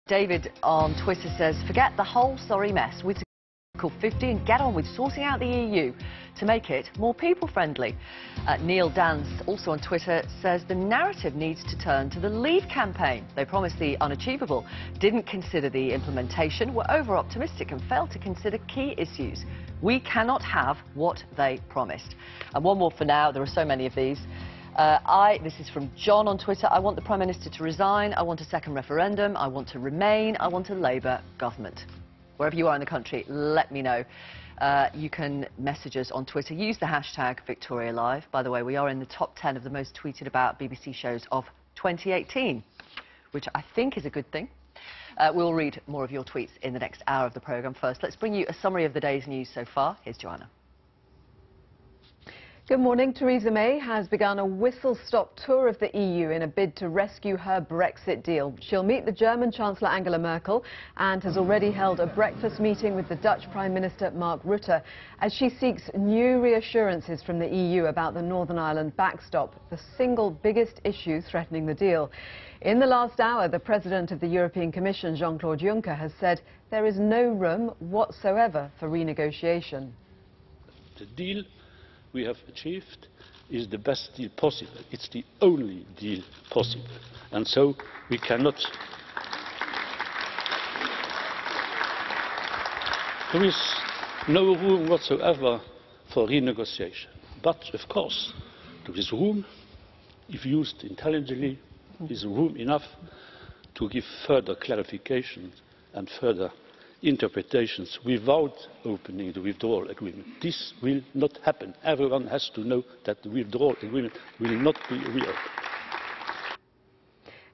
David on Twitter says, forget the whole sorry mess with Article 50 and get on with sorting out the EU to make it more people-friendly. Neil Dance, also on Twitter, says the narrative needs to turn to the Leave campaign. They promised the unachievable, didn't consider the implementation, were over-optimistic and failed to consider key issues. We cannot have what they promised. And one more for now, there are so many of these. This is from John on Twitter. I want the Prime Minister to resign. I want a second referendum. I want to remain. I want a Labour government. Wherever you are in the country, let me know. You can message us on Twitter. Use the hashtag #VictoriaLive. By the way, we are in the top 10 of the most tweeted about BBC shows of 2018, which I think is a good thing. We'll read more of your tweets in the next hour of the programme. First, let's bring you a summary of the day's news so far. Here's Joanna. Good morning. Theresa May has begun a whistle-stop tour of the EU in a bid to rescue her Brexit deal. She'll meet the German Chancellor Angela Merkel and has already held a breakfast meeting with the Dutch Prime Minister Mark Rutte as she seeks new reassurances from the EU about the Northern Ireland backstop, the single biggest issue threatening the deal. In the last hour, the President of the European Commission, Jean-Claude Juncker, has said there is no room whatsoever for renegotiation. The deal we have achieved is the best deal possible. It's the only deal possible. And so we cannot... There is no room whatsoever for renegotiation. But, of course, there is room, if used intelligently, is room enough to give further clarifications and further interpretations without opening the withdrawal agreement. This will not happen. Everyone has to know that the withdrawal agreement will not be reopened.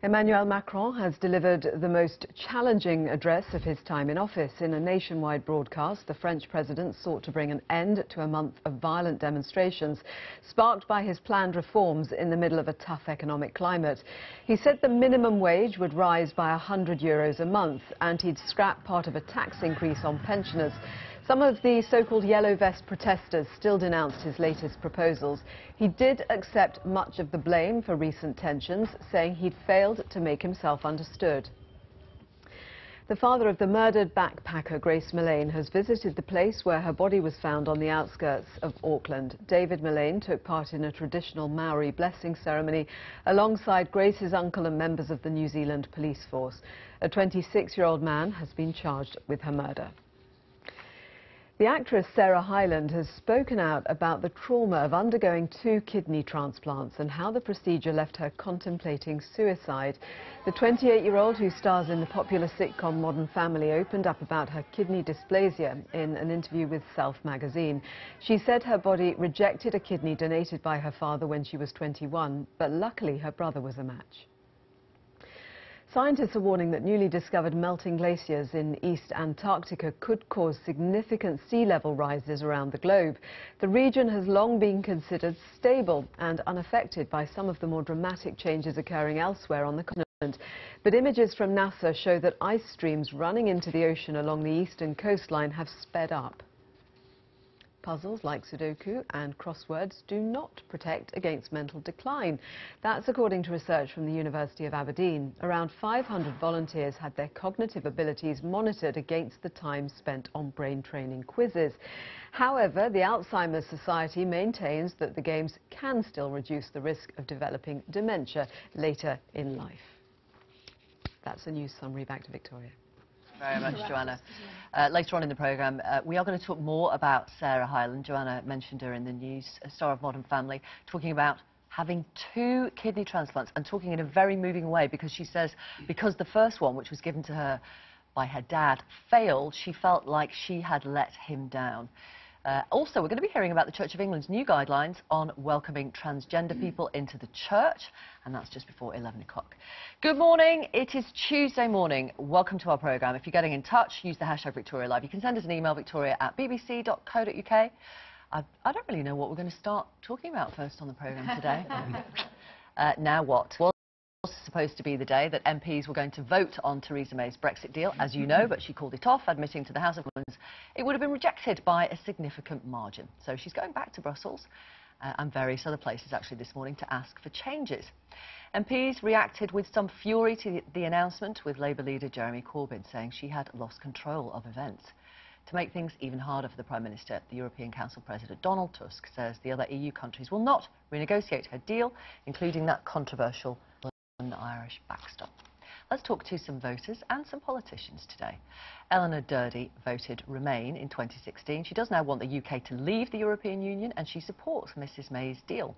Emmanuel Macron has delivered the most challenging address of his time in office. In a nationwide broadcast, the French president sought to bring an end to a month of violent demonstrations, sparked by his planned reforms in the middle of a tough economic climate. He said the minimum wage would rise by €100 a month, and he'd scrap part of a tax increase on pensioners. Some of the so-called yellow vest protesters still denounced his latest proposals. He did accept much of the blame for recent tensions, saying he'd failed to make himself understood. The father of the murdered backpacker Grace Millane has visited the place where her body was found on the outskirts of Auckland. David Millane took part in a traditional Maori blessing ceremony alongside Grace's uncle and members of the New Zealand police force. A 26-year-old man has been charged with her murder. The actress Sarah Hyland has spoken out about the trauma of undergoing 2 kidney transplants and how the procedure left her contemplating suicide. The 28-year-old, who stars in the popular sitcom Modern Family, opened up about her kidney dysplasia in an interview with Self magazine. She said her body rejected a kidney donated by her father when she was 21, but luckily her brother was a match. Scientists are warning that newly discovered melting glaciers in East Antarctica could cause significant sea level rises around the globe. The region has long been considered stable and unaffected by some of the more dramatic changes occurring elsewhere on the continent. But images from NASA show that ice streams running into the ocean along the eastern coastline have sped up. Puzzles like Sudoku and crosswords do not protect against mental decline. That's according to research from the University of Aberdeen. Around 500 volunteers had their cognitive abilities monitored against the time spent on brain training quizzes. However, the Alzheimer's Society maintains that the games can still reduce the risk of developing dementia later in life. That's a news summary. Back to Victoria. Very much, Joanna. Later on in the programme, we are going to talk more about Sarah Hyland. Joanna mentioned her in the news, a star of Modern Family, talking about having 2 kidney transplants and talking in a very moving way, because she says because the first one, which was given to her by her dad, failed, she felt like she had let him down. Also, we're going to be hearing about the Church of England's new guidelines on welcoming transgender people into the church, and that's just before 11 o'clock. Good morning. It is Tuesday morning. Welcome to our programme. If you're getting in touch, use the hashtag #VictoriaLive. You can send us an email, victoria@bbc.co.uk. I don't really know what we're going to start talking about first on the programme today. Now what? Was supposed to be the day that MPs were going to vote on Theresa May's Brexit deal, as you know, but she called it off, admitting to the House of Commons it would have been rejected by a significant margin. So she's going back to Brussels and various other places actually this morning to ask for changes. MPs reacted with some fury to the announcement, with Labour leader Jeremy Corbyn saying she had lost control of events. To make things even harder for the Prime Minister, the European Council President Donald Tusk says the other EU countries will not renegotiate her deal, including that controversial Irish backstop. Let's talk to some voters and some politicians today. Eleanor Durdy voted Remain in 2016. She does now want the UK to leave the European Union, and she supports Mrs May's deal.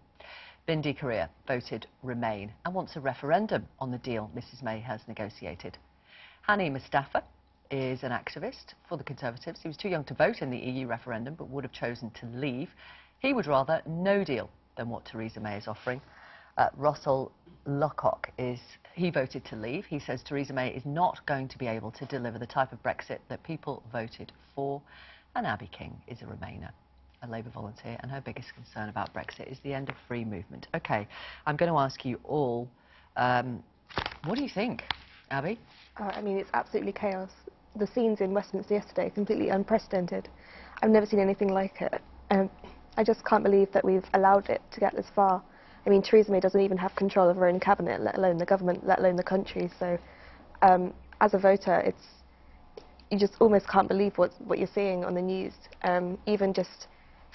Bindi Korea voted Remain and wants a referendum on the deal Mrs May has negotiated. Hani Mustafa is an activist for the Conservatives. He was too young to vote in the EU referendum but would have chosen to leave. He would rather no deal than what Theresa May is offering. Russell Locock he voted to leave. He says Theresa May is not going to be able to deliver the type of Brexit that people voted for. And Abby King is a Remainer, a Labour volunteer, and her biggest concern about Brexit is the end of free movement. OK, I'm going to ask you all, what do you think, Abby? I mean, it's absolutely chaos. The scenes in Westminster yesterday are completely unprecedented. I've never seen anything like it. I just can't believe that we've allowed it to get this far. I mean, Theresa May doesn't even have control of her own cabinet, let alone the government, let alone the country. So, as a voter, you just almost can't believe what you're seeing on the news. Even just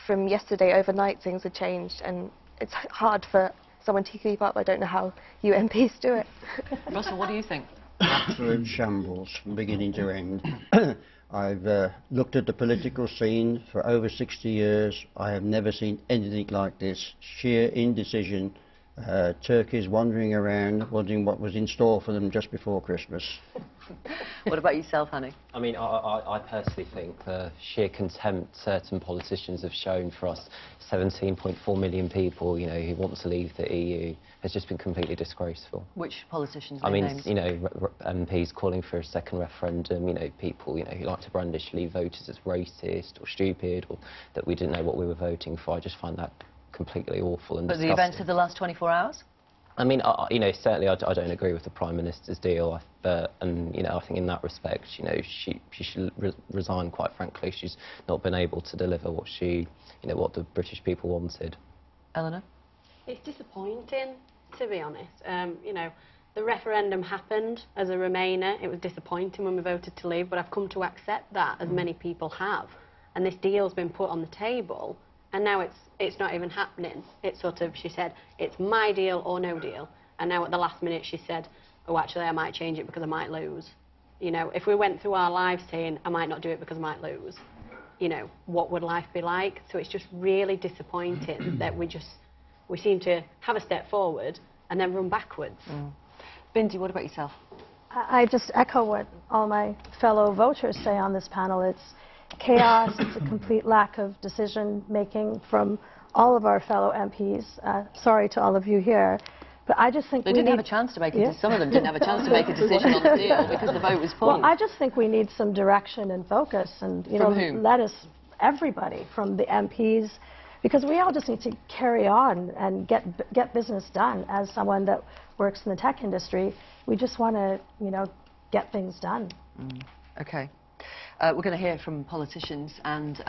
from yesterday overnight, things have changed, and it's hard for someone to keep up. I don't know how you MPs do it. Russell, what do you think? Absolute shambles from beginning to end. I've looked at the political scene for over 60 years. I have never seen anything like this. Sheer indecision. Turkeys wandering around, wondering what was in store for them just before Christmas. What about yourself, Honey? I mean, I personally think the sheer contempt certain politicians have shown for us 17.4 million people, you know, who want to leave the EU has just been completely disgraceful. Which politicians? I mean, names? you know, MPs calling for a second referendum, you know, people, you know, who like to brandish leave voters as racist or stupid, or that we didn't know what we were voting for. I just find that completely awful and disgusting. But the events of the last 24 hours? I mean, you know, certainly I don't agree with the Prime Minister's deal, and, you know, I think in that respect, you know, she should resign, quite frankly. She's not been able to deliver what what the British people wanted. Eleanor? It's disappointing, to be honest. You know, the referendum happened as a Remainer. It was disappointing when we voted to leave, but I've come to accept that, as many people have. And this deal's been put on the table, and now it's not even happening. It's sort of, she said, it's my deal or no deal. And now at the last minute she said, oh, actually, I might change it because I might lose. You know, if we went through our lives saying, I might not do it because I might lose, you know, what would life be like? So it's just really disappointing that we seem to have a step forward and then run backwards. Bindi, what about yourself? I just echo what all my fellow voters say on this panel. It's chaos, it's a complete lack of decision-making from all of our fellow MPs. Sorry to all of you here, but I just think they didn't have a chance to make a decision. Some of them didn't have a chance to make a decision on the deal because the vote was pulled. Well, I just think we need some direction and focus, and from whom? Let us, everybody, from the MPs, because we all just need to carry on and get business done. As someone that works in the tech industry, we just want to, you know, get things done. Okay. We're going to hear from politicians and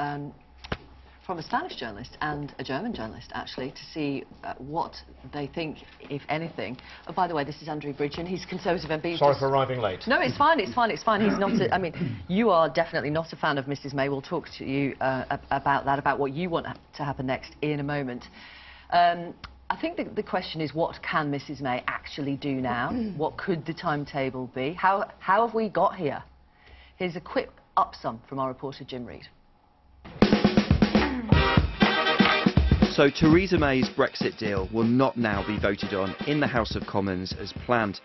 from a Spanish journalist and a German journalist, actually, to see what they think, if anything. Oh, by the way, this is Andrew Bridgen. He's Conservative MP. Sorry for arriving late. No, it's fine, it's fine, it's fine. He's not I mean, you are definitely not a fan of Mrs May. We'll talk to you about that, about what you want to happen next in a moment. I think the question is, what can Mrs May actually do now? What could the timetable be? How have we got here? Here's a quick up-sum from our reporter Jim Reid. So Theresa May's Brexit deal will not now be voted on in the House of Commons as planned.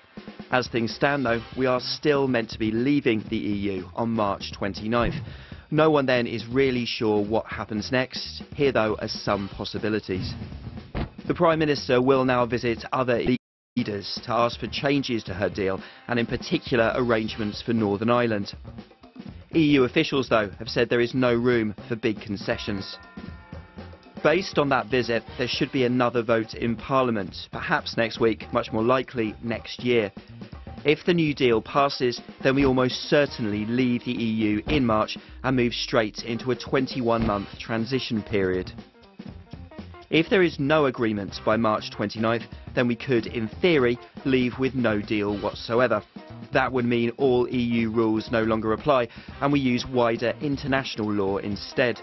As things stand, though, we are still meant to be leaving the EU on March 29th. No one then is really sure what happens next. Here, though, are some possibilities. The Prime Minister will now visit other leaders to ask for changes to her deal, and in particular arrangements for Northern Ireland. EU officials, though, have said there is no room for big concessions. Based on that visit, there should be another vote in Parliament, perhaps next week, much more likely next year. If the new deal passes, then we almost certainly leave the EU in March and move straight into a 21-month transition period. If there is no agreement by March 29th, then we could, in theory, leave with no deal whatsoever. That would mean all EU rules no longer apply, and we use wider international law instead.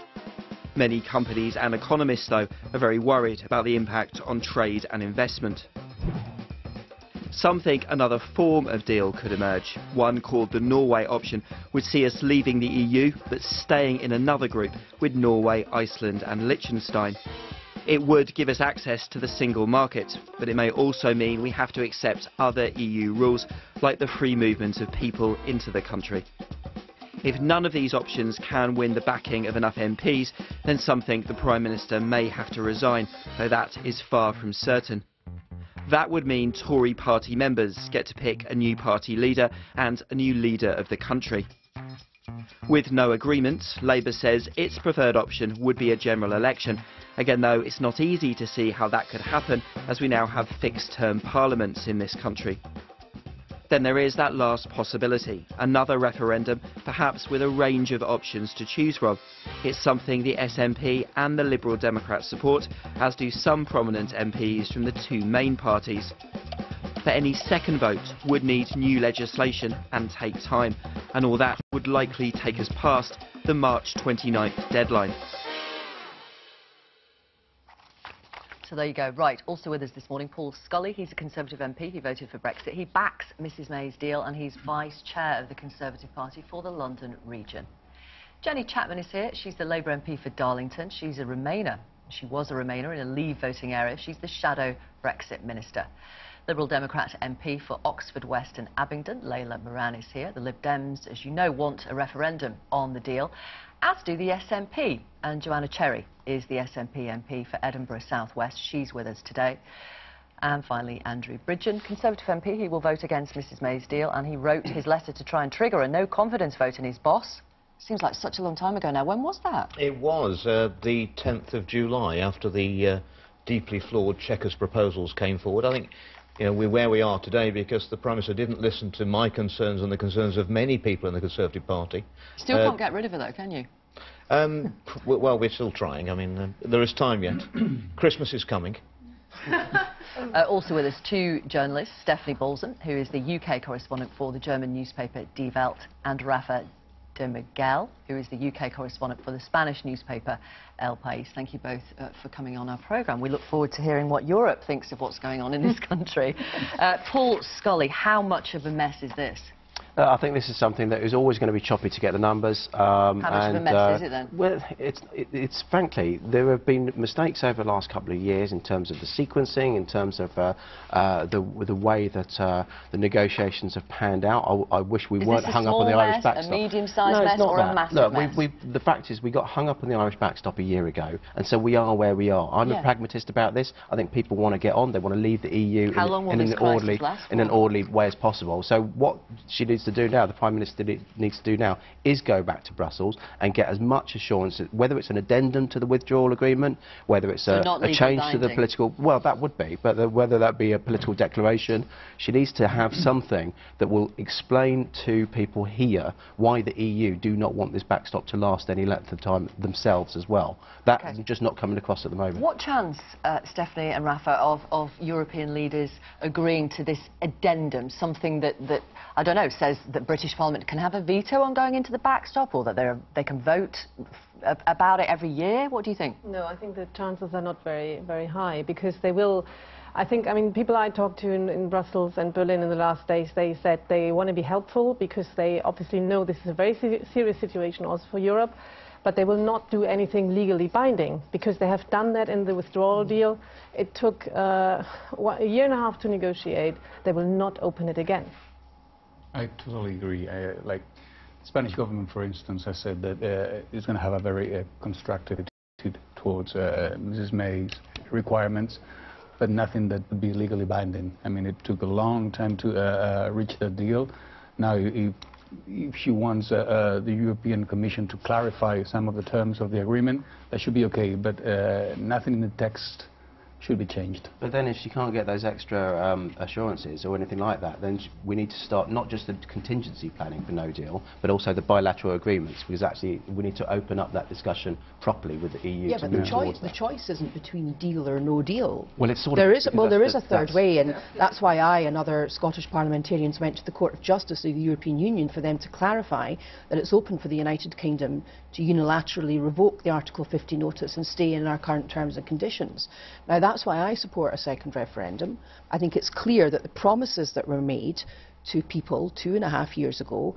Many companies and economists, though, are very worried about the impact on trade and investment. Some think another form of deal could emerge. One called the Norway option would see us leaving the EU, but staying in another group with Norway, Iceland and Liechtenstein. It would give us access to the single market, but it may also mean we have to accept other EU rules, like the free movement of people into the country. If none of these options can win the backing of enough MPs, then some think the Prime Minister may have to resign, though that is far from certain. That would mean Tory party members get to pick a new party leader and a new leader of the country. With no agreement, Labour says its preferred option would be a general election. Again, though, it's not easy to see how that could happen, as we now have fixed-term parliaments in this country. Then there is that last possibility, another referendum, perhaps with a range of options to choose from. It's something the SNP and the Liberal Democrats support, as do some prominent MPs from the two main parties. But any second vote would need new legislation and take time, and all that would likely take us past the March 29th deadline. So there you go. Right, also with us this morning, Paul Scully. He's a Conservative MP. He voted for Brexit. He backs Mrs May's deal, and he's Vice Chair of the Conservative Party for the London region. Jenny Chapman is here. She's the Labour MP for Darlington. She's a Remainer. She was a Remainer in a Leave voting area. She's the shadow Brexit Minister. Liberal Democrat MP for Oxford West and Abingdon, Layla Moran, is here. The Lib Dems, as you know, want a referendum on the deal, as do the SNP. And Joanna Cherry is the SNP MP for Edinburgh South West. She's with us today. And finally, Andrew Bridgen, Conservative MP. He will vote against Mrs May's deal, and he wrote his letter to try and trigger a no-confidence vote in his boss. Seems like such a long time ago now. When was that? It was the 10th of July, after the deeply flawed Chequers proposals came forward. I think we're where we are today because the Prime Minister didn't listen to my concerns and the concerns of many people in the Conservative Party. Still can't get rid of it, though, can you? Well, we're still trying. I mean, there is time yet. Christmas is coming. Also with us, two journalists, Stephanie Bolton, who is the UK correspondent for the German newspaper Die Welt, and Rafa de Miguel, who is the UK correspondent for the Spanish newspaper El País. Thank you both for coming on our programme. We look forward to hearing what Europe thinks of what's going on in this country. Paul Scully, how much of a mess is this? I think this is something that is always going to be choppy to get the numbers. How much of a mess is it then? Well, it's frankly, there have been mistakes over the last couple of years in terms of the sequencing, in terms of the way that the negotiations have panned out. I wish we weren't hung up on the Irish backstop. A medium-sized mess or a massive mess? Look, the fact is we got hung up on the Irish backstop a year ago, and so we are where we are. I'm a pragmatist about this. I think people want to get on. They want to leave the EU in an orderly way as possible. So what she needs to do now, the Prime Minister needs to do now, is go back to Brussels and get as much assurance, whether it's an addendum to the withdrawal agreement, whether it's a change to the political, well, that would be, but whether that be a political declaration, she needs to have something that will explain to people here why the EU do not want this backstop to last any length of time themselves as well. That's just not coming across at the moment. What chance, Stephanie and Rafa, of European leaders agreeing to this addendum, something that I don't know, says that British Parliament can have a veto on going into the backstop, or that they can vote about it every year? What do you think? No, I think the chances are not very, very high, because they will. I mean, people I talked to in Brussels and Berlin in the last days, they said they want to be helpful because they obviously know this is a very serious situation also for Europe, but they will not do anything legally binding because they have done that in the withdrawal deal. It took a year and a half to negotiate. They will not open it again. I totally agree. Like, the Spanish government, for instance, has said that it's going to have a very constructive attitude towards Mrs May's requirements, but nothing that would be legally binding. I mean, it took a long time to reach that deal. Now, if she wants the European Commission to clarify some of the terms of the agreement, that should be okay, but nothing in the text should be changed. But then if she can't get those extra assurances or anything like that, then we need to start not just the contingency planning for no deal, but also the bilateral agreements, because actually we need to open up that discussion properly with the EU. Yeah, but the choice isn't between deal or no deal. Well, it's sort there of... is, well, there is a third way, and that's why I and other Scottish parliamentarians went to the Court of Justice of the European Union for them to clarify that it's open for the United Kingdom to unilaterally revoke the Article 50 notice and stay in our current terms and conditions. Now, that's why I support a second referendum. I think it's clear that the promises that were made to people 2.5 years ago,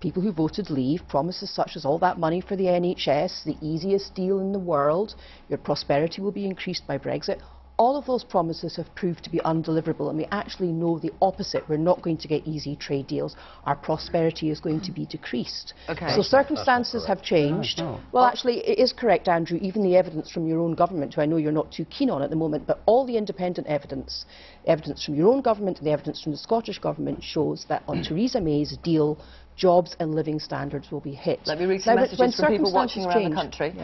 people who voted leave, promises such as all that money for the NHS, the easiest deal in the world, your prosperity will be increased by Brexit, all of those promises have proved to be undeliverable, and we actually know the opposite. We're not going to get easy trade deals. Our prosperity is going to be decreased. Okay. So circumstances have changed. Well, actually, it is correct, Andrew, even the evidence from your own government, who I know you're not too keen on at the moment, but all the independent evidence from your own government and the evidence from the Scottish government shows that on Theresa May's deal, jobs and living standards will be hit. Let me read some messages from people watching around the country.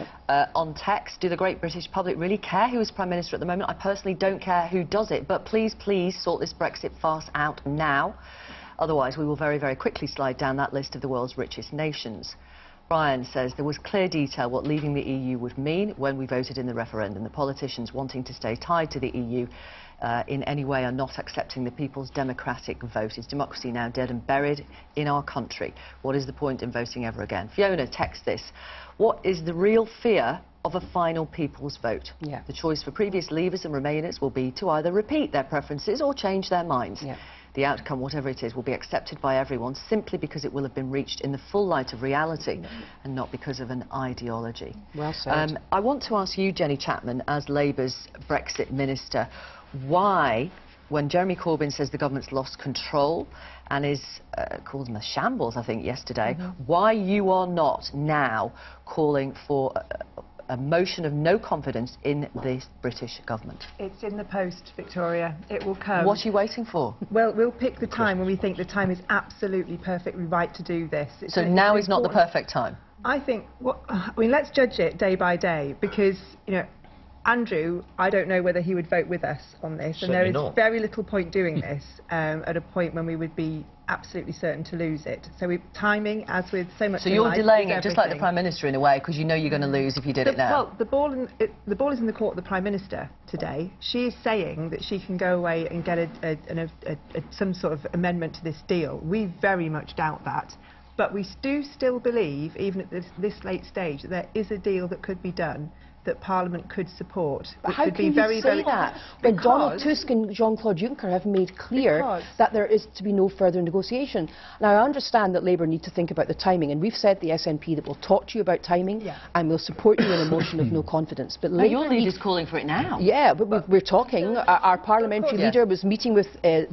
On text, do the great British public really care who is Prime Minister at the moment? I personally don't care who does it, but please, please sort this Brexit farce out now. Otherwise, we will very, very quickly slide down that list of the world's richest nations. Brian says there was clear detail what leaving the EU would mean when we voted in the referendum. The politicians wanting to stay tied to the EU in any way are not accepting the people's democratic vote. Is democracy now dead and buried in our country? What is the point in voting ever again? Fiona, text this. What is the real fear of a final people's vote? The choice for previous leavers and remainers will be to either repeat their preferences or change their minds. The outcome, whatever it is, will be accepted by everyone simply because it will have been reached in the full light of reality and not because of an ideology. Well said. I want to ask you, Jenny Chapman, as Labour's Brexit Minister, why, when Jeremy Corbyn says the government's lost control and is called them a shambles, I think, yesterday, why you are not now calling for a motion of no confidence in this British government? It's in the post, Victoria. It will come. What are you waiting for? Well, we'll pick the time when we think the time is absolutely perfectly right to do this. So now is not the perfect time? I think, I mean, let's judge it day by day, because, you know, Andrew, I don't know whether he would vote with us on this, and there is very little point doing this at a point when we would be absolutely certain to lose it. So timing, as with so much. So you're delaying it, just like the Prime Minister in a way, because you know you're going to lose if you did it now. Well, the ball is in the court of the Prime Minister today. She is saying that she can go away and get some sort of amendment to this deal. We very much doubt that. But we do still believe, even at this late stage, that there is a deal that could be done, that Parliament could support. But how can you say that when Donald Tusk and Jean-Claude Juncker have made clear that there is to be no further negotiation? Now, I understand that Labour need to think about the timing, and we've said, the SNP, that we'll talk to you about timing and we'll support you in a motion of no confidence. But Labour your leader's calling for it now. Yeah, but we're talking. Our parliamentary leader was meeting with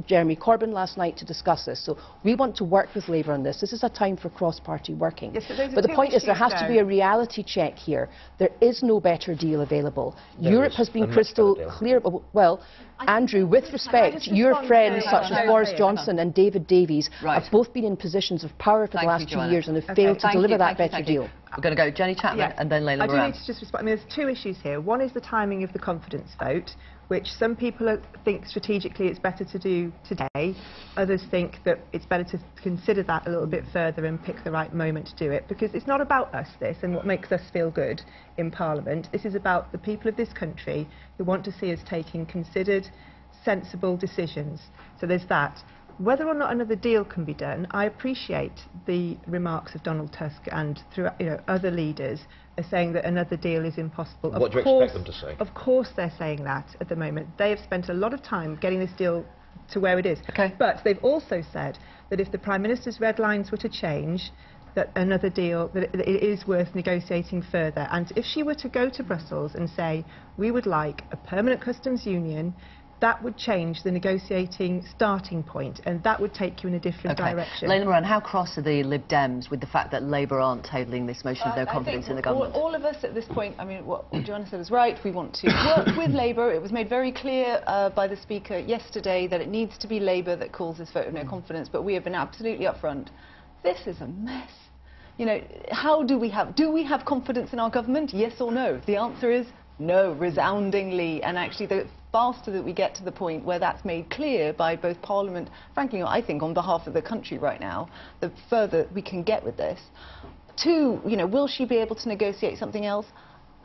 Jeremy Corbyn last night to discuss this. So we want to work with Labour on this. This is a time for cross-party working. Yes, but the point is there has to be a reality check here. There is no better deal available. Europe has been crystal clear. Well, Andrew, with respect, your friends such as Boris Johnson and David Davies have both been in positions of power for the last 2 years and have failed to deliver that better deal. We're going to go Jenny Chapman and then Layla Moran. I do need to just respond. I mean, there's two issues here. One is the timing of the confidence vote, which some people think strategically it's better to do today. Others think that it's better to consider that a little bit further and pick the right moment to do it, because it's not about us, this, and what makes us feel good in Parliament. This is about the people of this country who want to see us taking considered, sensible decisions. So there's that. Whether or not another deal can be done, I appreciate the remarks of Donald Tusk and other leaders are saying that another deal is impossible. What do you expect them to say? Of course they're saying that at the moment. They have spent a lot of time getting this deal to where it is. But they've also said that if the Prime Minister's red lines were to change, that another deal, that it is worth negotiating further. And if she were to go to Brussels and say, we would like a permanent customs union, that would change the negotiating starting point, and that would take you in a different direction. Layla Moran, how cross are the Lib Dems with the fact that Labour aren't tabling this motion of no confidence in the government? All of us at this point, I mean, what Joanna said is right. We want to work with Labour. It was made very clear by the Speaker yesterday that it needs to be Labour that calls this vote of no confidence, but we have been absolutely upfront. This is a mess. You know, do we have confidence in our government? Yes or no? The answer is no, resoundingly. And actually, the faster that we get to the point where that's made clear by both Parliament, frankly, I think on behalf of the country right now, the further we can get with this. Two, you know, will she be able to negotiate something else?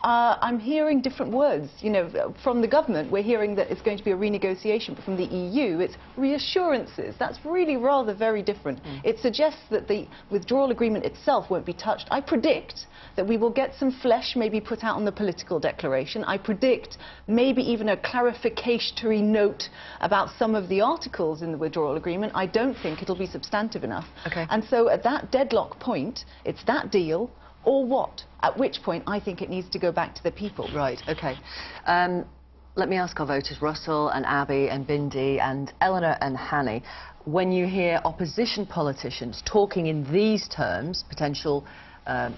I'm hearing different words. You know, from the government, we're hearing that it's going to be a renegotiation, but from the EU, it's reassurances. That's really rather very different. It suggests that the withdrawal agreement itself won't be touched. I predict that we will get some flesh maybe put out on the political declaration. I predict maybe even a clarificatory note about some of the articles in the withdrawal agreement. I don't think it'll be substantive enough. Okay. And so at that deadlock point, it's that deal or what? At which point I think it needs to go back to the people. Right, OK. Let me ask our voters, Russell and Abby and Bindi and Eleanor and Hanny, when you hear opposition politicians talking in these terms, potential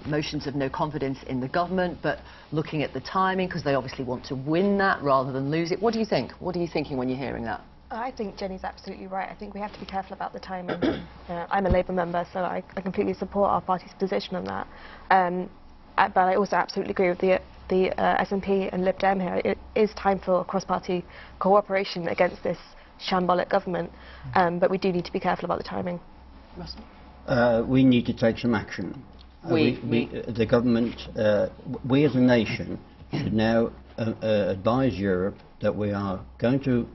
motions of no confidence in the government, but looking at the timing, because they obviously want to win that rather than lose it, what do you think? What are you thinking when you're hearing that? I think Jenny's absolutely right. I think we have to be careful about the timing. I'm a Labour member, so I completely support our party's position on that. But I also absolutely agree with the SNP and Lib Dem here. It is time for cross-party cooperation against this shambolic government, but we do need to be careful about the timing. Russell? We need to take some action. The government, we as a nation, should now advise Europe that we are going to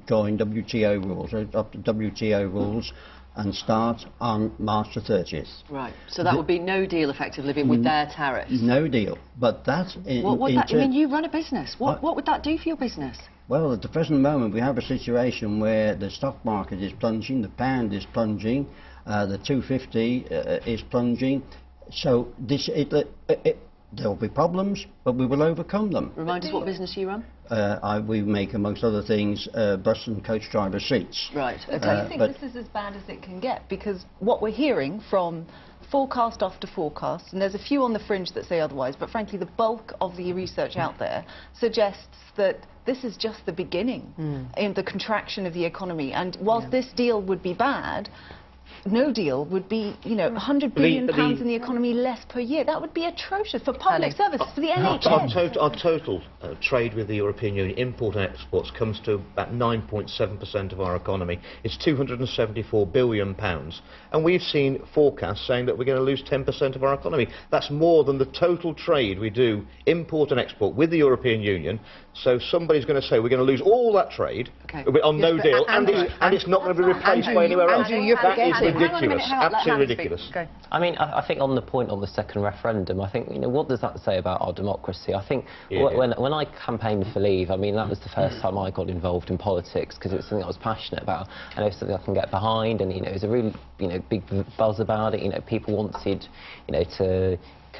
join WTO rules, up to WTO rules, and start on March the 30th. Right. So that would be no deal, effectively, with their tariffs. No deal. But that... I mean, you run a business. What would that do for your business? Well, at the present moment, we have a situation where the stock market is plunging, the pound is plunging, the 250 is plunging. So this, there will be problems, but we will overcome them. Remind us what business you run? We make, amongst other things, bus and coach driver seats. Right, okay. Do you think this is as bad as it can get? Because what we're hearing from forecast after forecast, and there's a few on the fringe that say otherwise, but frankly the bulk of the research out there suggests that this is just the beginning in the contraction of the economy. And whilst this deal would be bad, no deal would be, you know, £100 billion in the economy less per year. That would be atrocious for public service, for the NHS. Our total trade with the European Union, import and exports, comes to about 9.7% of our economy. It's £274 billion. And we've seen forecasts saying that we're going to lose 10% of our economy. That's more than the total trade we do, import and export, with the European Union. So somebody's going to say we're going to lose all that trade on no deal, and it's not going to be replaced by anywhere else. That is ridiculous, absolutely ridiculous. I mean, I think on the point on the second referendum, I think, you know, what does that say about our democracy? I think when I campaigned for Leave, I mean, that was the first time I got involved in politics, because it was something I was passionate about, and it was something I can get behind, and, you know, it was a really, you know, big buzz about it. You know, people wanted, you know, to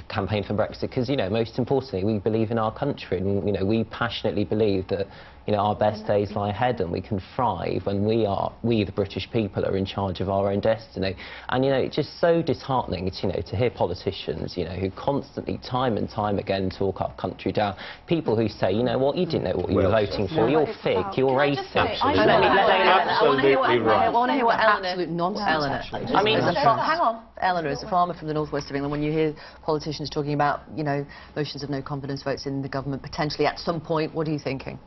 campaign for Brexit because, you know, most importantly, we believe in our country, and, you know, we passionately believe that, you know, our best days lie ahead and we can thrive when we the British people are in charge of our own destiny. And, you know, it's just so disheartening, it's, you know, to hear politicians, you know, who constantly, time and time again, talk our country down. People who say, you know what, you didn't know what you were voting for, you're fig, you're racist. Absolutely right. I want to hear what absolute nonsense. Eleanor, I mean, hang on. Eleanor, as a farmer from the northwest of England, when you hear politicians talking about, you know, motions of no confidence votes in the government potentially at some point, what are you thinking?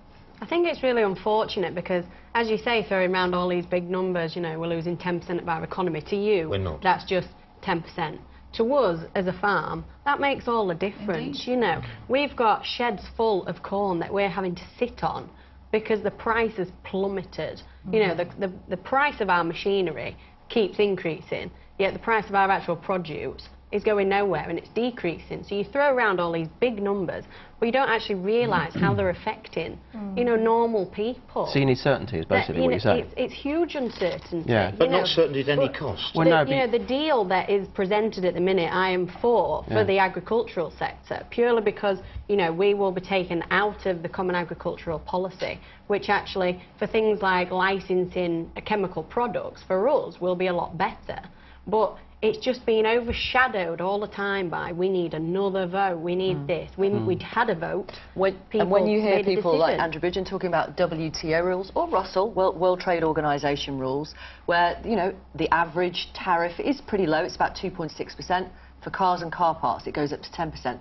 I think it's really unfortunate because, as you say, throwing around all these big numbers, you know, we're losing 10% of our economy. To you, that's just 10%. To us, as a farm, that makes all the difference. Indeed. You know, we've got sheds full of corn that we're having to sit on because the price has plummeted. You know, the price of our machinery keeps increasing, yet the price of our actual produce is going nowhere and it's decreasing. So you throw around all these big numbers, but you don't actually realise how they're affecting, you know, normal people. So you need certainty, is basically what you're saying. It's huge uncertainty. Yeah. But not certainty at any cost. Well, you know, the deal that is presented at the minute, I am for the agricultural sector, purely because, you know, we will be taken out of the Common Agricultural Policy, which actually, for things like licensing chemical products, for us, will be a lot better. But it's just been overshadowed all the time by we need another vote, we need this. We'd had a vote. And when you hear people like Andrew Bridgen talking about WTO rules, or Russell, World Trade Organisation rules, where, you know, the average tariff is pretty low, it's about 2.6%. For cars and car parts, it goes up to 10%.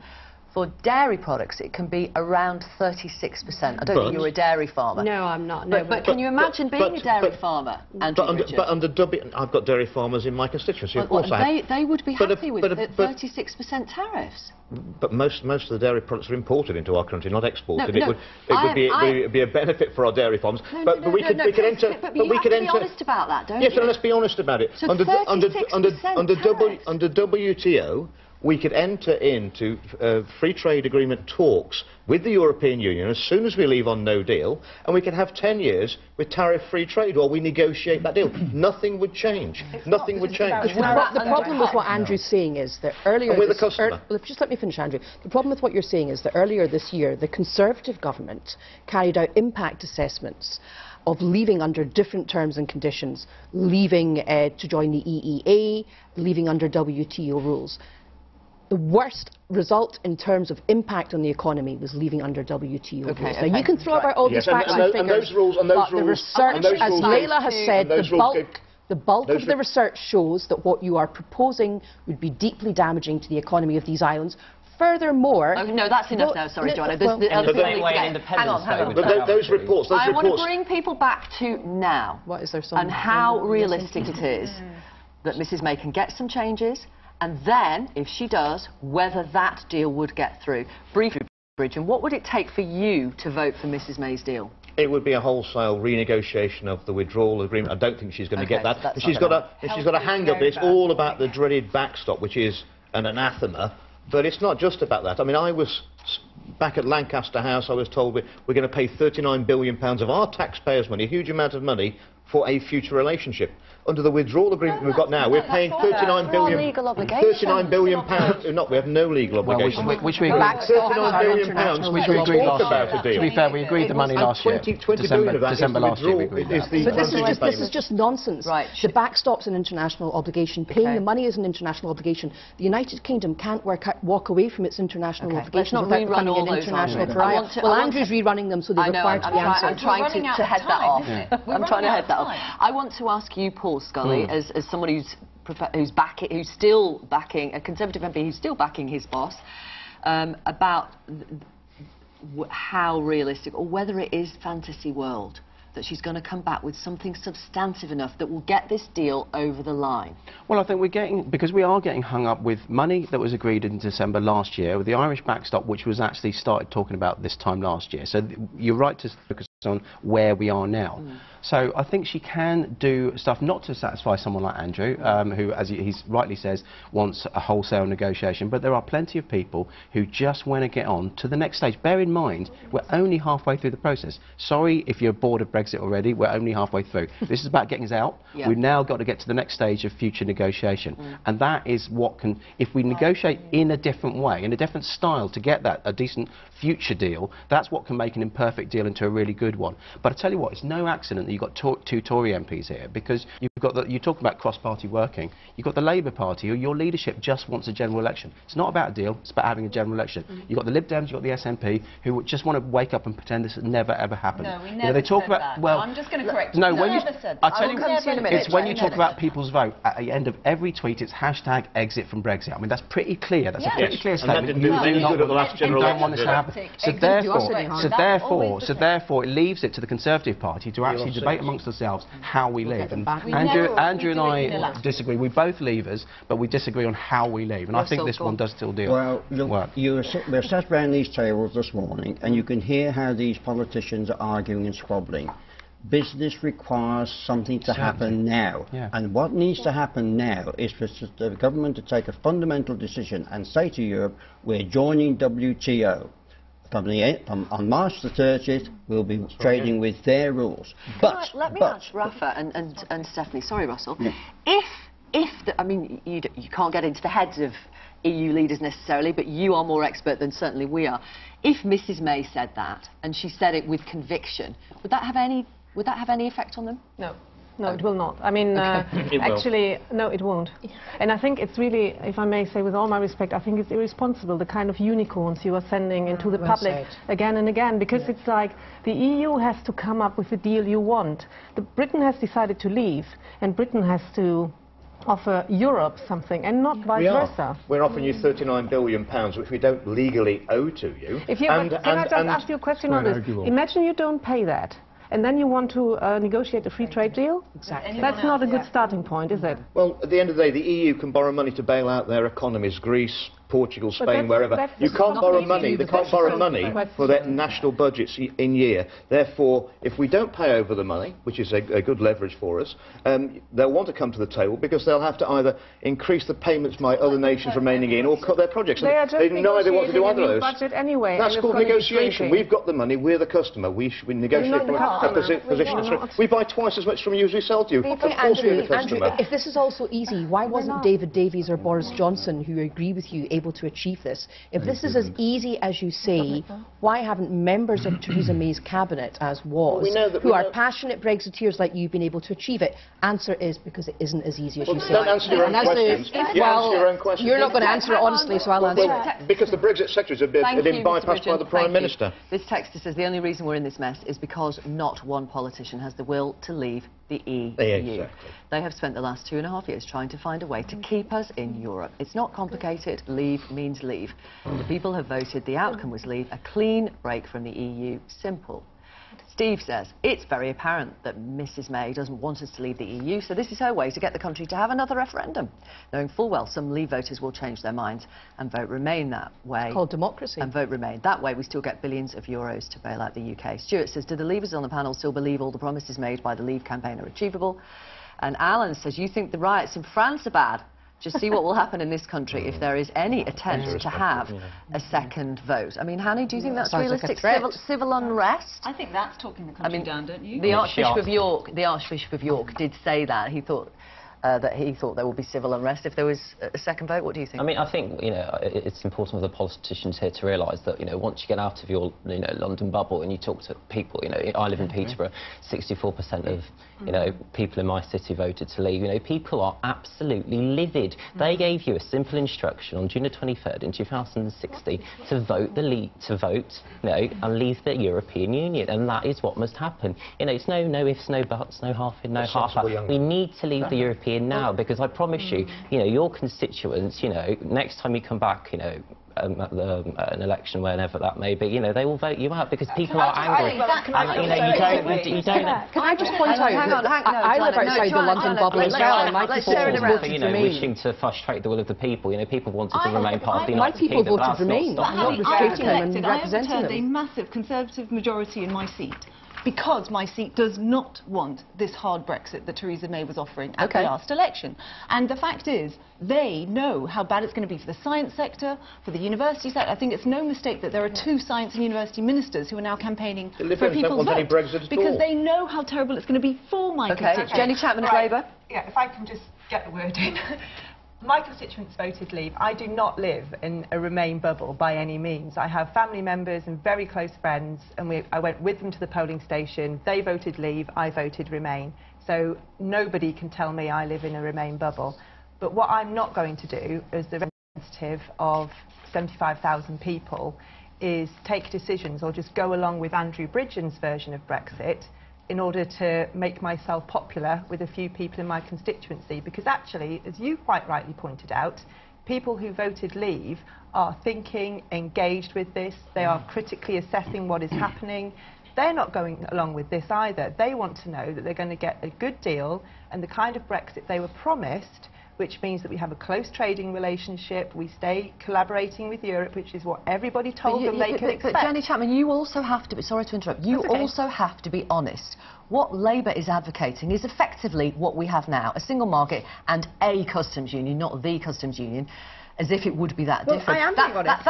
for dairy products, it can be around 36%. I don't think you're a dairy farmer. No, I'm not. No, but can you imagine being a dairy farmer, Andrew? But under I've got dairy farmers in my constituency, of course. They would be happy with 36% tariffs. But most of the dairy products are imported into our country, not exported. It would be a benefit for our dairy farmers. But we could enter. But you have to be honest about that, don't you? Yes, let's be honest about it. So under tariffs. Under WTO, we could enter into free trade agreement talks with the European Union as soon as we leave on no deal, and we could have 10 years with tariff-free trade while we negotiate that deal. Nothing would change. Nothing would change. The problem with what Andrew's saying is that earlier... We're the customer. Just let me finish, Andrew. The problem with what you're saying is that earlier this year, the Conservative government carried out impact assessments of leaving under different terms and conditions, leaving to join the EEA, leaving under WTO rules. The worst result in terms of impact on the economy was leaving under WTO rules. Now, you can throw about all these facts and figures, but the research, as Leila has said, the bulk of the research shows that what you are proposing would be deeply damaging to the economy of these islands. Furthermore... no, that's enough now, sorry, Joanna. Hang on. Those reports... I want to bring people back to now. What, is there and how realistic it is that Mrs May can get some changes, and then, if she does, whether that deal would get through. Briefly, Bridget, what would it take for you to vote for Mrs May's deal? It would be a wholesale renegotiation of the withdrawal agreement. I don't think she's going to get that. If she's got to hang up, it's all about the dreaded backstop, which is an anathema. But it's not just about that. I mean, I was back at Lancaster House. I was told we're going to pay £39 billion of our taxpayers' money, a huge amount of money, for a future relationship. Under the withdrawal agreement we've got now, we're paying £39 billion. £39 billion. No, we have no legal obligation. Which we agreed. £39 billion. Which we agreed last year. To be fair, we agreed the money last year. December last year we agreed that. But this is just nonsense. Right. The backstop's an international obligation. Paying the money is an international obligation. The United Kingdom can't walk away from its international obligations without becoming an international pariah. Well, Andrew's rerunning them, so they're required to be answered. I'm trying to head that off. I'm trying to head that off. I want to ask you, Paul Scully, as somebody who's still backing a Conservative MP who's still backing his boss, about how realistic, or whether it is fantasy world, that she's going to come back with something substantive enough that will get this deal over the line. Well, I think because we are getting hung up with money that was agreed in December last year, with the Irish backstop, which was actually started talking about this time last year. So you're right to focus on where we are now. So I think she can do stuff not to satisfy someone like Andrew, who, as he rightly says, wants a wholesale negotiation. But there are plenty of people who just want to get on to the next stage. Bear in mind, we're only halfway through the process. Sorry if you're bored of Brexit already, we're only halfway through. This is about getting us out. We've now got to get to the next stage of future negotiation. And that is what can, if we negotiate in a different way, in a different style to get that, a decent future deal, that's what can make an imperfect deal into a really good one. But I tell you what, it's no accident that you've got two Tory MPs here, because you've got you talk about cross-party working. You've got the Labour Party, who your leadership just wants a general election. It's not about a deal, it's about having a general election. You've got the Lib Dems, you've got the SNP, who just want to wake up and pretend this has never ever happened. No, we never said that. Well, I'm just going to correct you. No, when you, I tell you, it's when you talk about people's vote, at the end of every tweet, it's hashtag exit from Brexit. I mean, that's pretty clear. That's a pretty clear statement. And that didn't do good at the last general election. Don't want this to happen. So therefore, it leaves it to the Conservative Party to actually debate amongst themselves how we leave. And Andrew and I disagree. We both leavers, but we disagree on how we leave. And I think this one does still well, look, we're sat around these tables this morning, and you can hear how these politicians are arguing and squabbling. Business requires something to happen now. And what needs to happen now is for the government to take a fundamental decision and say to Europe, we're joining WTO. On March the 30th, we'll be trading with their rules. But let me ask Rafa and Stephanie. Sorry, Russell. I mean, you can't get into the heads of EU leaders necessarily, but you are more expert than certainly we are. If Mrs May said that, and she said it with conviction, would that have any effect on them? No. No, it will not. I mean, actually, no, it won't. And I think it's really, if I may say with all my respect, I think it's irresponsible, the kind of unicorns you are sending into the public again and again, because it's like the EU has to come up with the deal you want. Britain has decided to leave, and Britain has to offer Europe something and not vice versa. We're offering you £39 billion, which we don't legally owe to you. Can I just ask you a question on this? Imagine you don't pay that, and then you want to negotiate a free trade deal? Exactly. That's not a good starting point, is it? Well, at the end of the day, the EU can borrow money to bail out their economies, Greece, Portugal, Spain, wherever. You can't borrow money. They can't borrow money for their national budgets in year. Therefore, if we don't pay over the money, which is a good leverage for us, they'll want to come to the table because they'll have to either increase the payments by other nations remaining in or cut their projects. They are just no idea what to do either of those. Budget anyway. That's called negotiation. We've got the money. We're the customer. We negotiate from a position of strength. We buy twice as much from you as we sell to you. Of course, we're the customer. If this is all so easy, why wasn't David Davies or Boris Johnson, who agree with you, able to achieve this? If this is as easy as you say, why haven't members of Theresa May's cabinet, as was, who are passionate Brexiteers like you, been able to achieve it? Answer is because it isn't as easy as you say. Don't answer your own questions. Well, answer your own questions. You're not going to answer it honestly, so I'll answer it. Because the Brexit secretaries have been bypassed by the Prime Minister. This texter says the only reason we're in this mess is because not one politician has the will to leave the EU. Exactly. They have spent the last 2.5 years trying to find a way to keep us in Europe. It's not complicated. Leave means leave. The people have voted. The outcome was leave. A clean break from the EU. Simple. Steve says, it's very apparent that Mrs May doesn't want us to leave the EU, so this is her way to get the country to have another referendum, knowing full well some Leave voters will change their minds and vote Remain that way. It's called democracy. And vote Remain. That way we still get billions of euros to bail out the UK. Stuart says, do the Leavers on the panel still believe all the promises made by the Leave campaign are achievable? And Alan says, you think the riots in France are bad? Just see what will happen in this country if there is any attempt to have a second vote. I mean, Hanny, do you think that's realistic? Civil unrest? I think that's talking the country down, don't you? The Archbishop of York did say that. He thought there would be civil unrest if there was a second vote. What do you think? I mean, I think, it's important for the politicians here to realise that, once you get out of your, London bubble and you talk to people, I live in Peterborough, 64% of, people in my city voted to leave. People are absolutely livid. They gave you a simple instruction on June the 23rd in 2016 to vote and leave the European Union, and that is what must happen. It's no ifs, no buts, no half-in, no half-out. We need to leave the European now, because I promise you, your constituents, next time you come back, an election, whenever that may be, they will vote you out because people are angry. You don't. Can I just point out that I live outside the London bubble as well, and my people voted Remain. Wishing to frustrate the will of the people. People wanted to remain part of the United Kingdom. My people voted Remain. I'm not restricting them and representing them. I overturned a massive Conservative majority in my seat, because my seat does not want this hard Brexit that Theresa May was offering at the last election. And the fact is, they know how bad it's going to be for the science sector, for the university sector. I think it's no mistake that there are 2 science and university ministers who are now campaigning for people's vote, because they know how terrible it's going to be for my constituents. Jenny Chapman of Labour. Yeah, if I can just get the word in. My constituents voted Leave. I do not live in a Remain bubble by any means. I have family members and very close friends, and I went with them to the polling station. They voted Leave, I voted Remain. So nobody can tell me I live in a Remain bubble. But what I'm not going to do as the representative of 75,000 people is take decisions or just go along with Andrew Bridgen's version of Brexit in order to make myself popular with a few people in my constituency, because actually, as you quite rightly pointed out, people who voted Leave are thinking, engaged with this, they are critically assessing what is happening. They're not going along with this either. They want to know that they're going to get a good deal and the kind of Brexit they were promised, which means that we have a close trading relationship, we stay collaborating with Europe, which is what everybody told them they could expect. But Jenny Chapman, you also have to be, sorry to interrupt, you also have to be honest. What Labour is advocating is effectively what we have now, a single market and a customs union, not the customs union, as if it would be that different. I am being honest.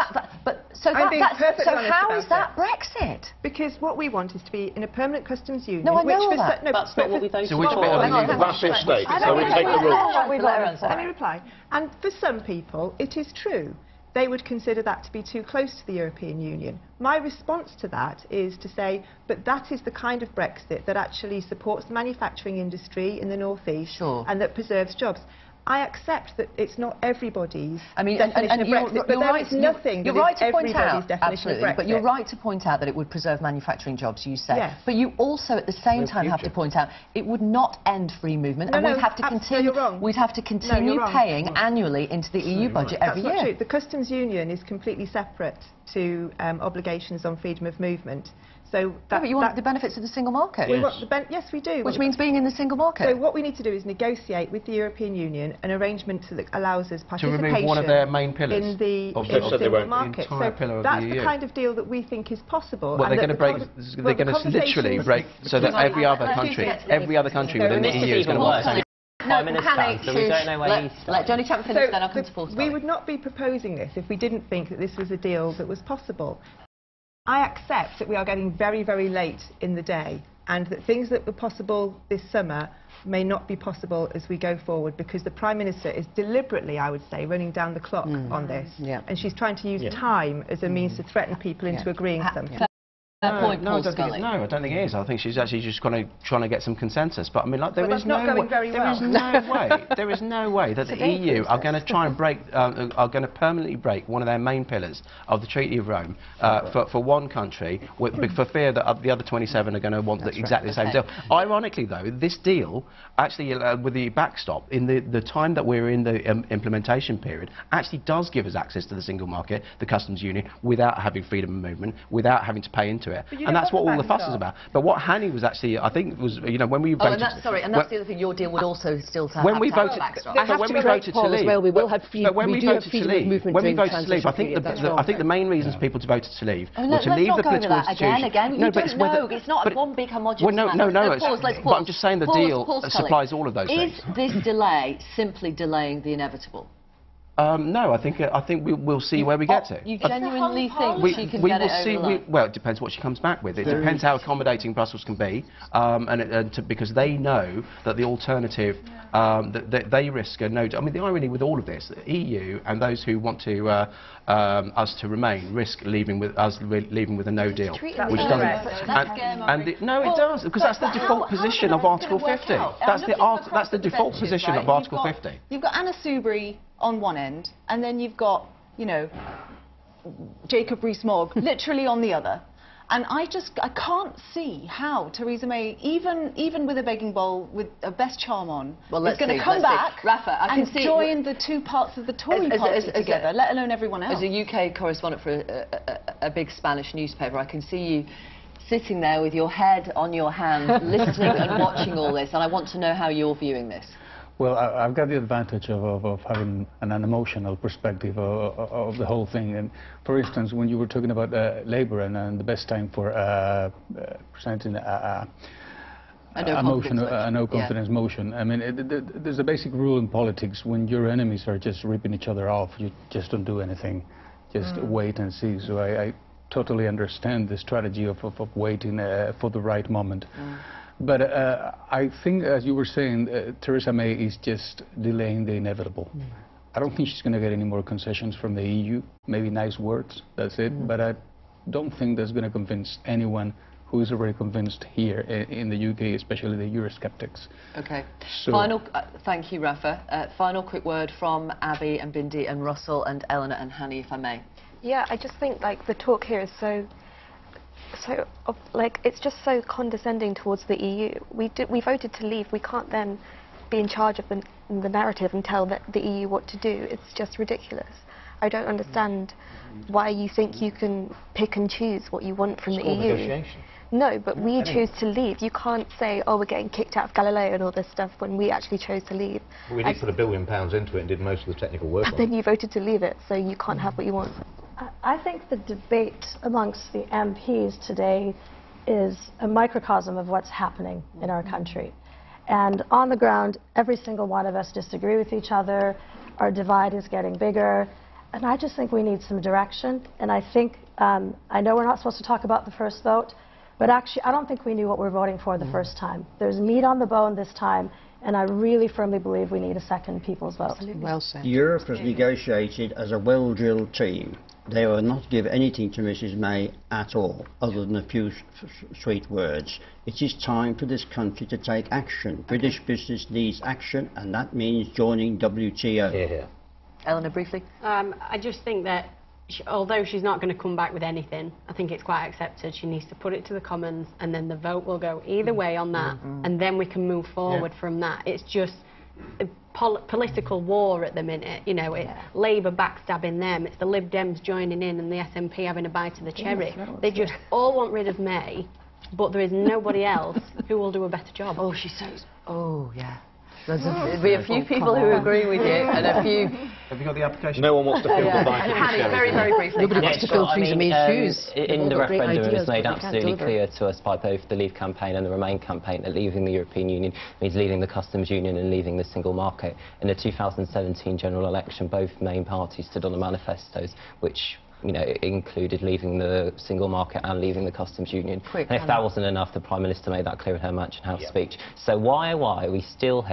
So how is that Brexit? Because what we want is to be in a permanent customs union. No, I know that. That's not what we voted for. So which bit of the vassal state? So we take the rule. Let me reply. And for some people, it is true. They would consider that to be too close to the European Union. My response to that is to say, but that is the kind of Brexit that actually supports the manufacturing industry in the North East and that preserves jobs. I accept that it's not everybody's I mean, definition of Brexit, but there is nothing you're that right is to point everybody's out, definition absolutely, of Brexit. but you're right to point out that it would preserve manufacturing jobs, you say. Yes. But you also, at the same time, have to point out it would not end free movement, and we'd have to continue. We'd have to continue paying annually into the EU budget every year. That's not true. The customs union is completely separate to obligations on freedom of movement. So but you want the benefits of the single market. Yes, we do. Which means being in the single market. So what we need to do is negotiate with the European Union an arrangement that allows us participation to remove one of their main pillars in the single market. So that's the kind of deal that we think is possible. Well, they're going to break. They're going to literally break so that every other country within the EU is going to want the same. Prime Minister, so we don't know where he's let Johnny Chapman finish, then I'll come to Paul. We would not be proposing this if we didn't think that this was a deal that was possible. I accept that we are getting very, very late in the day and that things that were possible this summer may not be possible as we go forward because the Prime Minister is deliberately, I would say, running down the clock on this. And she's trying to use time as a means to threaten people into agreeing something. No, I don't think it is. I think she's actually just trying to get some consensus. But I mean, like, there is no way that the EU are going to try and are going to permanently break one of their main pillars of the Treaty of Rome for one country, for fear that the other 27 are going to want exactly the same deal. Ironically, though, this deal actually with the backstop in the time that we're in the implementation period actually does give us access to the single market, the customs union, without having freedom of movement, without having to pay into it, and that's what all the fuss is about. But what Hanny was actually, I think, was when we voted. And that's the other thing. Your deal would also still have when we voted. When we voted to leave, we will have freedom. When we voted to leave, I think the main reasons people voted to leave were to leave the political institution. Again, you don't know. It's not one big homogeneous matter. But I'm just saying the deal supplies all of those things. Is this delay simply delaying the inevitable? No, I think we'll see where we get to. You genuinely think she can get it over the line? Well, it depends what she comes back with. It depends how accommodating Brussels can be, because they know that the alternative, that they risk a no. I mean, the irony with all of this, the EU and those who want to us to remain risk leaving with a no deal, which doesn't. No, it does, because that's the default position of Article 50. That's the default position of Article 50. You've got Anna Soubry on one end, and then you've got, Jacob Rees-Mogg literally on the other. And I can't see how Theresa May, even with a begging bowl, with a best charm on, is going to come back and join the two parts of the Tory party together, let alone everyone else. As a UK correspondent for a big Spanish newspaper, I can see you sitting there with your head on your hand, listening and watching all this, and I want to know how you're viewing this. Well, I've got the advantage of having an emotional perspective of the whole thing. And for instance, when you were talking about Labour and the best time for presenting a no confidence motion, I mean, there's a basic rule in politics: when your enemies are just ripping each other off, you just don't do anything. Just wait and see. So I totally understand the strategy of waiting for the right moment. But I think, as you were saying, Theresa May is just delaying the inevitable. I don't think she's going to get any more concessions from the EU, maybe nice words, that's it. But I don't think that's going to convince anyone who is already convinced here in the UK, especially the Eurosceptics. Okay. So thank you, Rafa. Final quick word from Abby and Bindi and Russell and Eleanor and Hanny, if I may. Yeah, I just think the talk here is so it's just so condescending towards the EU. We voted to leave. We can't then be in charge of the narrative and tell the EU what to do. It's just ridiculous. I don't understand why you think you can pick and choose what you want from the EU. Negotiation. No, but we choose to leave. You can't say, oh, we're getting kicked out of Galileo and all this stuff when we actually chose to leave. Well, we did put £1 billion into it and did most of the technical work on it. Then you voted to leave it, so you can't have what you want. I think the debate amongst the MPs today is a microcosm of what's happening in our country. And on the ground, every single one of us disagree with each other. Our divide is getting bigger. And I just think we need some direction. And I think, I know we're not supposed to talk about the first vote, but actually I don't think we knew what we're voting for the first time. There's meat on the bone this time. And I really firmly believe we need a second people's vote. Well said. Europe has negotiated as a well-drilled team. they will not give anything to Mrs May at all, other than a few sweet words. It is time for this country to take action. Okay. British business needs action, and that means joining WTO. Yeah. Eleanor, briefly. I just think that although she's not going to come back with anything, I think it's quite accepted. She needs to put it to the Commons, and then the vote will go either way on that, and then we can move forward from that. It's just a political war at the minute, you know. Labour backstabbing them, it's the Lib Dems joining in, and the SNP having a bite of the cherry. They just all want rid of May, but there is nobody else who will do a better job. Oh, she's so... Oh, yeah. There'll be a few people who agree with you, and a few... Have you got the application? No one wants to fill the bike. Paddy, very briefly. Nobody wants to fill Theresa May's shoes. In the referendum, it was made absolutely clear to us by both the Leave campaign and the Remain campaign that leaving the European Union means leaving the customs union and leaving the single market. In the 2017 general election, both main parties stood on the manifestos, which, you know, included leaving the single market and leaving the customs union. And if that wasn't enough, the Prime Minister made that clear in her Mansion House speech. So why are we still